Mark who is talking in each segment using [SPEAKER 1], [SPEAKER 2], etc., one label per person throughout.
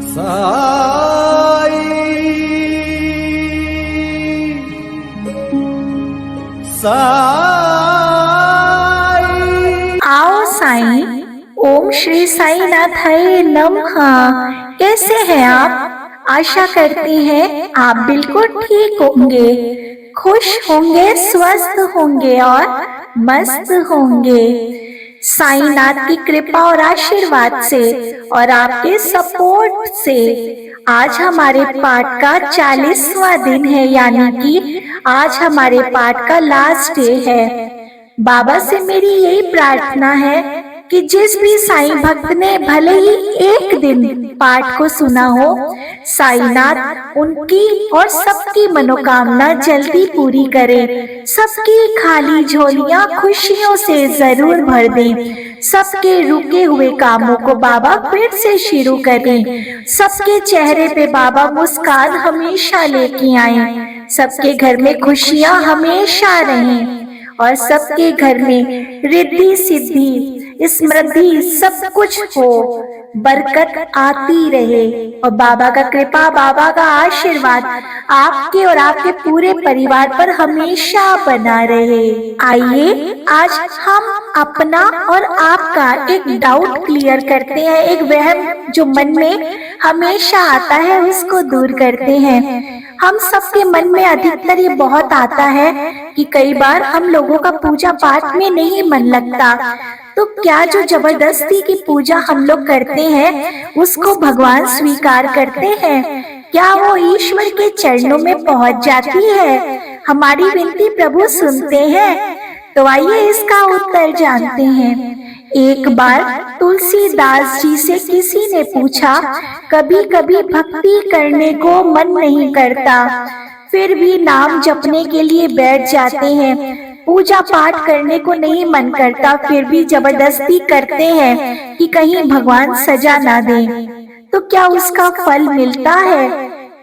[SPEAKER 1] साई साई।
[SPEAKER 2] आओ साईं, ओम श्री साईनाथाय नमः। कैसे हैं आप? आशा करती हैं आप बिल्कुल ठीक होंगे, खुश होंगे, स्वस्थ होंगे और मस्त होंगे। साईनाथ की कृपा और आशीर्वाद से और आपके सपोर्ट से आज हमारे पाठ का 40वां दिन है, यानी कि आज हमारे पाठ का लास्ट डे है। बाबा से मेरी यही प्रार्थना है कि जिस भी साईं भक्त ने भले ही एक दिन पाठ को सुना हो, साईनाथ उनकी और सबकी मनोकामना जल्दी पूरी करे, सबकी खाली झोलियां खुशियों से जरूर भर दें, सबके रुके हुए कामों को बाबा फिर से शुरू करें, सबके चेहरे पे बाबा मुस्कान हमेशा लेके आए, सबके घर में खुशियां हमेशा रहें और सबके घर में रिद्धि सिद्धि समृद्धि सब कुछ हो, बरकत आती रहे और बाबा का कृपा, बाबा का आशीर्वाद आपके और आपके पूरे परिवार पर हमेशा बना रहे। आइए आज हम अपना और आपका एक डाउट क्लियर करते हैं, एक वहम जो मन में हमेशा आता है उसको दूर करते हैं। हम सबके मन में अधिकतर ये बहुत आता है कि कई बार हम लोगों का पूजा पाठ में नहीं मन लगता, तो क्या जो जबरदस्ती की पूजा हम लोग करते हैं उसको भगवान स्वीकार करते हैं? क्या वो ईश्वर के चरणों में पहुंच जाती है? हमारी विनती प्रभु सुनते हैं? तो आइए इसका उत्तर जानते हैं। एक बार तुलसीदास जी से किसी ने पूछा, कभी कभी भक्ति करने को मन नहीं करता, फिर भी नाम जपने के लिए बैठ जाते हैं, पूजा पाठ करने को नहीं मन करता, फिर भी जबरदस्ती करते हैं कि कहीं भगवान सजा ना दें, तो क्या उसका फल मिलता है?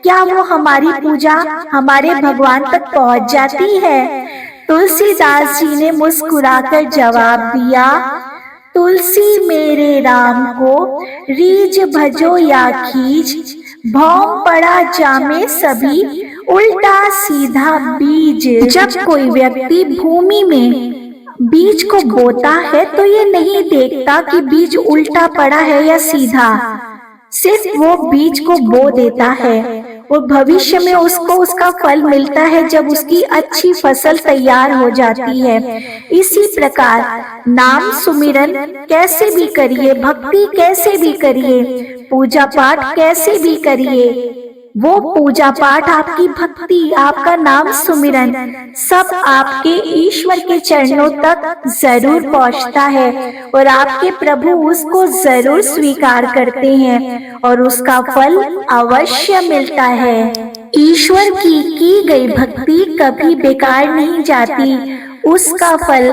[SPEAKER 2] क्या वो हमारी पूजा हमारे भगवान तक पहुंच जाती है? तुलसीदास जी ने मुस्कुराकर जवाब दिया, तुलसी मेरे राम को रीझ भजो या खींच, भौम पड़ा जामे सभी उल्टा सीधा बीज। जब कोई व्यक्ति भूमि में बीज को बोता है तो ये नहीं देखता कि बीज उल्टा पड़ा है या सीधा, सिर्फ वो बीज को बो देता है और भविष्य में उसको उसका फल मिलता है जब उसकी अच्छी फसल तैयार हो जाती है। इसी प्रकार नाम सुमिरन कैसे भी करिए, भक्ति कैसे भी करिए, पूजा पाठ कैसे भी करिए, वो पूजा पाठ, आपकी भक्ति, आपका नाम सुमिरन सब आपके ईश्वर के चरणों तक जरूर पहुंचता है और आपके प्रभु उसको जरूर स्वीकार करते हैं और उसका फल अवश्य मिलता है। ईश्वर की गई भक्ति कभी बेकार नहीं जाती, उसका फल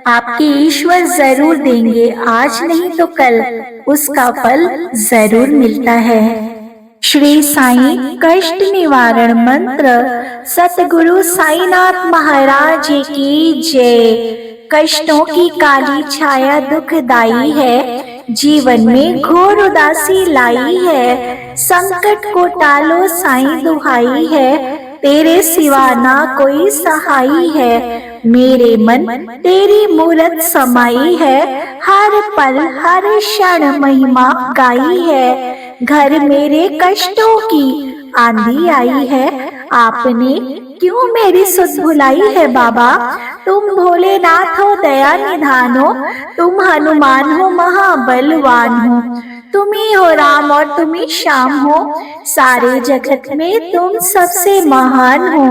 [SPEAKER 2] आपके ईश्वर जरूर देंगे, आज नहीं तो कल उसका फल जरूर मिलता है। श्री साईं कष्ट निवारण मंत्र। सतगुरु साईनाथ महाराज की जय। कष्टों की काली छाया दुखदाई है, जीवन में घोर उदासी लाई है, संकट को टालो साईं दुहाई है, तेरे सिवा ना कोई सहाई है, मेरे मन तेरी मूरत समाई है, हर पल हर क्षण महिमा गाई है, घर मेरे कष्टों की आंधी आई है, आपने क्यों मेरी सुध भुलाई है बाबा, तुम भोलेनाथ हो दया निधान हो, तुम हनुमान हो महाबलवान हो, तुम ही हो राम और तुम ही श्याम हो, सारे जगत में तुम सबसे महान हो,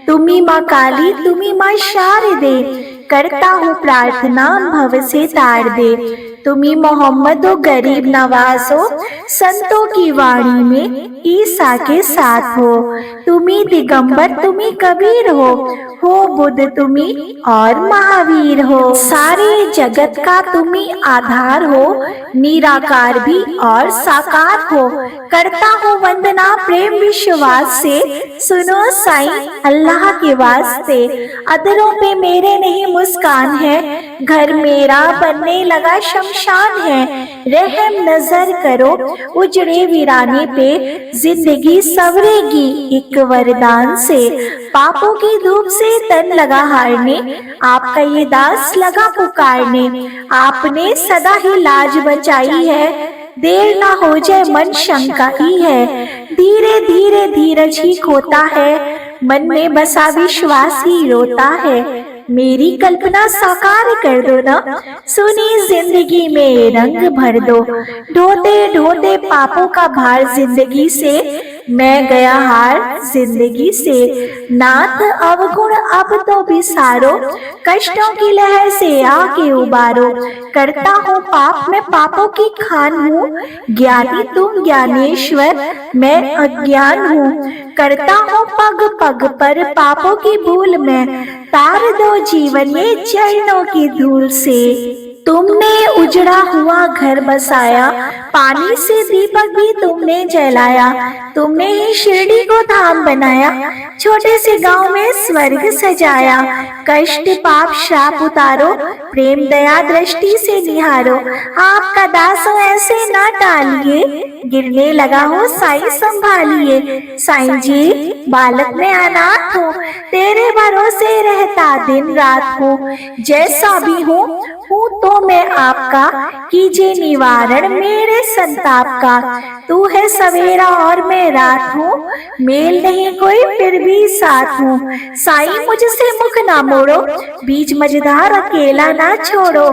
[SPEAKER 2] तुम ही माँ काली, तुम ही माँ शारदे, करता हूँ प्रार्थना भव से तार दे, तुम ही मोहम्मद हो गरीब नवाज हो, संतों की वाणी में ईसा के साथ हो, तुम ही दिगंबर, तुम ही कबीर हो बुद्ध तुम ही और महावीर हो, सारे जगत का तुम ही आधार हो, निराकार भी और साकार हो, करता हूँ वंदना प्रेम विश्वास से, सुनो साईं अल्लाह के वास्ते, अधरों पे मेरे नहीं मुस्कान है, घर मेरा बनने लगा शमशान शमशान है, रहम नजर करो उजड़े वीराने पे, जिंदगी सवरेगी एक वरदान से। पापों की धूप से तन लगा हारने, आपका ये दास लगा पुकारने, आपने सदा ही लाज बचाई है, देर ना हो जाए मन शंका ही है। धीरे धीरे धीरज ही खोता है, मन में बसा विश्वास ही रोता है। मेरी कल्पना साकार कर दो ना, सुनी जिंदगी में रंग भर दो। ढोते ढोते पापों का भार जिंदगी से, मैं गया हार जिंदगी से। नाथ अवगुण अब तो बिसारो, कष्टों की लहर से आके उबारो। करता हूँ पाप मैं पापों की खान हूँ, ज्ञानी तुम ज्ञानेश्वर मैं अज्ञान हूँ। करता हूँ पग पग पर पापों की भूल मैं, तार दो जीवन ये चरणों की धूल से। तुमने उजड़ा हुआ घर बसाया, पानी से दीपक भी तुमने जलाया। तुमने ही शिरडी को धाम बनाया, छोटे से गांव में स्वर्ग सजाया। कष्ट पाप श्राप उतारो, प्रेम दया दृष्टि से निहारो। आपका दास हो ऐसे ना टालिए, गिरने लगा हो साईं संभालिए। साईं जी बालक में अनाथ हूँ, तेरे भरोसे रहता दिन रात हूँ। जैसा भी हूँ तो मैं आपका, कीजिए निवारण मेरे संताप का। तू है सवेरा और मैं रात हूँ, मेल नहीं कोई फिर भी साथ हूँ। साईं मुझसे मुख ना मोड़ो, बीच मझधार अकेला ना छोड़ो।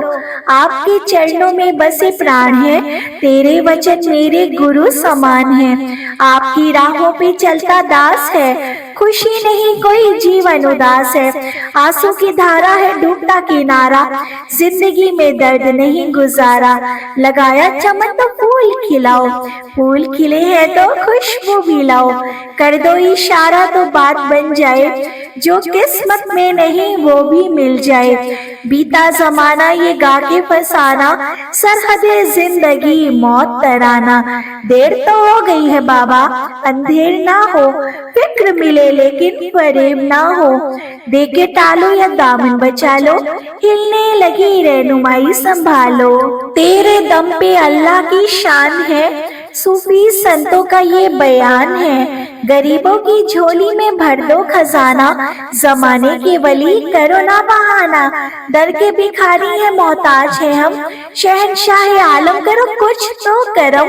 [SPEAKER 2] आपके चरणों में बसे प्राण है, तेरे वचन मेरे गुरु समान है। आपकी राहों पे चलता दास है, खुशी नहीं कोई जीवन उदास है। आंसू की धारा है डूबता किनारा, जिंदगी में दर्द नहीं गुजारा। लगाया चमन तो फूल खिलाओ, फूल खिले हैं तो खुशबू भी लाओ। कर दो इशारा तो बात बन जाए, जो किस्मत में नहीं वो भी मिल जाए। बीता जमाना ये गा के फसाना, सरहदे जिंदगी मौत तराना। देर तो हो गई है बाबा अंधेर ना हो, फिक्र मिले लेकिन फरेब ना हो। देके टालो या दामन बचा लो, हिलने लगी रहनुमाई संभालो। तेरे दम पे अल्लाह की शान है, सूफी संतों का ये बयान है। गरीबों की झोली में भर दो खजाना, जमाने की वली करो ना बहाना। दर के भिखारी है मोहताज है हम, शहंशाह आलम करो कुछ तो करो।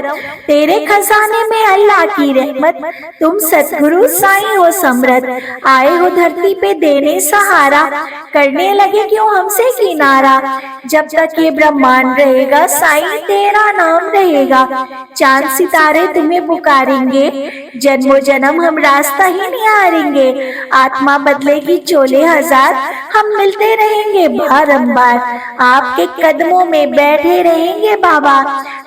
[SPEAKER 2] तेरे खजाने में अल्लाह की रहमत, तुम सतगुरु साईं हो समृत। आए हो धरती पे देने सहारा, करने लगे क्यों हमसे किनारा। जब तक ये ब्रह्मांड रहेगा साईं तेरा नाम रहेगा। चांद सितारे तुम्हें पुकारेंगे, जन्मों जन्म हम रास्ता ही निहारेंगे। आत्मा बदलेगी चोले हजार, हम मिलते रहेंगे बारंबार। आपके कदमों में बैठे रहेंगे बाबा,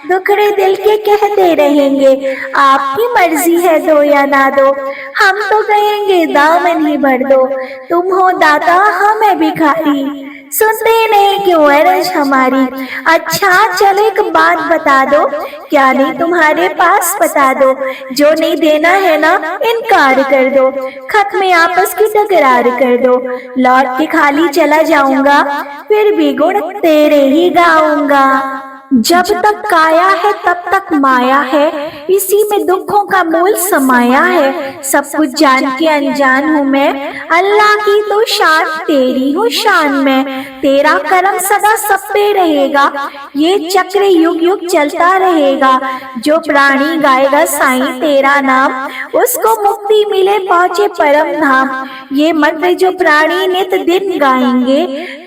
[SPEAKER 2] दुखड़े दिल के कहते रहेंगे। आपकी मर्जी है दो या ना दो, हम तो कहेंगे दामन ही भर दो। तुम हो दाता हमें भिखारी, सुनते नहीं क्यों अरज हमारी। अच्छा चलो एक बात बता दो, क्या नहीं तुम्हारे पास बता दो। जो नहीं देना है ना इनकार कर दो, खत में आपस की तकरार कर दो। लौट के खाली चला जाऊंगा, फिर भी गुण तेरे ही गाऊंगा। जब तक काया है तब तक माया है, इसी में दुखों का मूल समाया है। सब कुछ जान के अनजान हूँ मैं, अल्लाह की तो शान तेरी हूँ शान में। तेरा करम सदा सब पे रहेगा, ये चक्र युग युग चलता रहेगा। जो प्राणी गाएगा साईं तेरा नाम, उसको मुक्ति मिले पहुँचे परम धाम। ये मंत्र जो प्राणी नित दिन गाएंगे,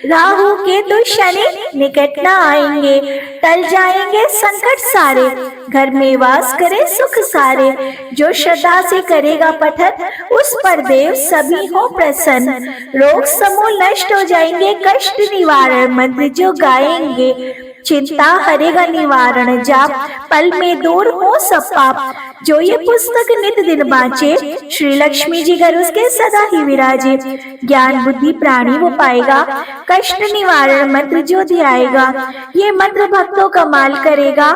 [SPEAKER 2] राहु केतु शनि निकट न आएंगे। टल जाएंगे संकट सारे, घर में वास करे सुख सारे। जो श्रद्धा से करेगा पठन, उस पर देव सभी हो प्रसन्न। रोग समूल नष्ट हो जाएंगे, कष्ट निवारण मंत्र जो गाएंगे। चिंता हरेगा निवारण जाप, पल में दूर हो सब पाप। जो ये पुस्तक नित दिन बाँचे, श्री लक्ष्मी जी घर उसके सदा ही विराजे। ज्ञान बुद्धि प्राणी वो पाएगा, कष्ट निवारण मंत्र जो ध्याएगा। ये मंत्र भक्तों का माल करेगा,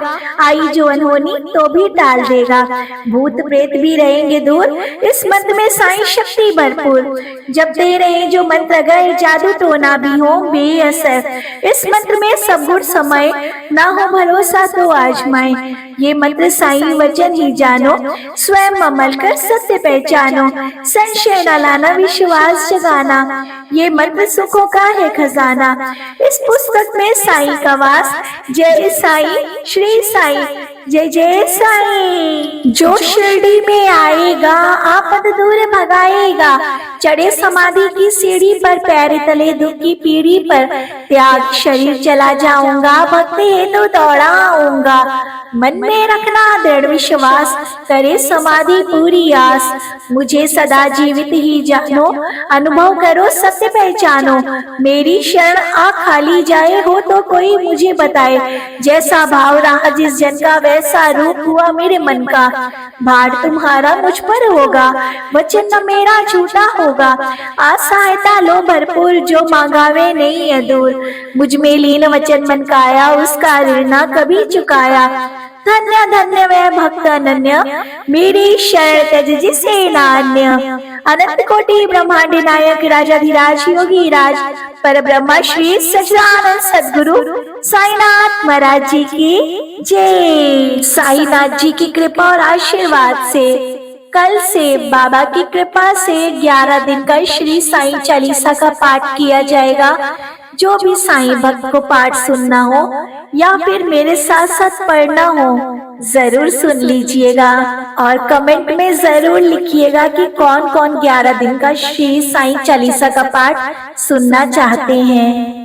[SPEAKER 2] आई जो अनहोनी तो भी टाल देगा। भूत प्रेत भी रहेंगे दूर, इस मंत्र में साईं शक्ति भरपूर। जब दे रहे जो मंत्र गए, जादू टोना भी हो बेअसर। इस मंत्र में सब गुण समा समय, ना हो भरोसा तो आजमाए। ये मंत्र साईं वचन ही जानो, स्वयं अमल कर सत्य पहचानो। संशय न लाना, विश्वास जगाना, ये मंत्र सुखों का है खजाना। इस पुस्तक में साईं का वास, जय साईं श्री साईं, जय जय साईं। जो शिरडी में आएगा आपद दूर भगाएगा, चढ़े समाधि की सीढ़ी पर, पैर तले दुख की पीढ़ी पर, त्याग शरीर चला जाऊंगा, भक्ति हेतु दौड़ा आऊंगा। मन में रखना दृढ़ विश्वास, करे समाधि पूरी आस। मुझे सदा जीवित ही जानो, अनुभव करो सत्य पहचानो। मेरी शरण आ खाली जाए, हो तो कोई मुझे बताए। जैसा भाव रहा जिस जन का, वैसा रूप हुआ मेरे मन का। भार तुम्हारा मुझ पर होगा, वचन न मेरा झूठा होगा। असहायता लो भरपूर, जो मांगावे नहीं है दूर। मुझ में लीन वचन मन काया, उसका ऋण न कभी चुकाया। धन्य धन्य वह भक्त अनन्य, मेरी शरण त्यज जिसे नान्य। अनंत कोटि ब्रह्मांड नायक, राजाधिराज योगी राज, पर ब्रह्मा श्री सच्चिदानंद सद्गुरु साईनाथ महाराज जी की जय। साईनाथ जी की कृपा और आशीर्वाद से कल से बाबा की कृपा से 11 दिन का श्री साईं चालीसा का पाठ किया जाएगा। जो भी साईं भक्त को पाठ सुनना हो या फिर मेरे साथ साथ पढ़ना हो, जरूर सुन लीजिएगा और कमेंट में जरूर लिखिएगा कि कौन कौन 11 दिन का श्री साईं चालीसा का पाठ सुनना चाहते हैं।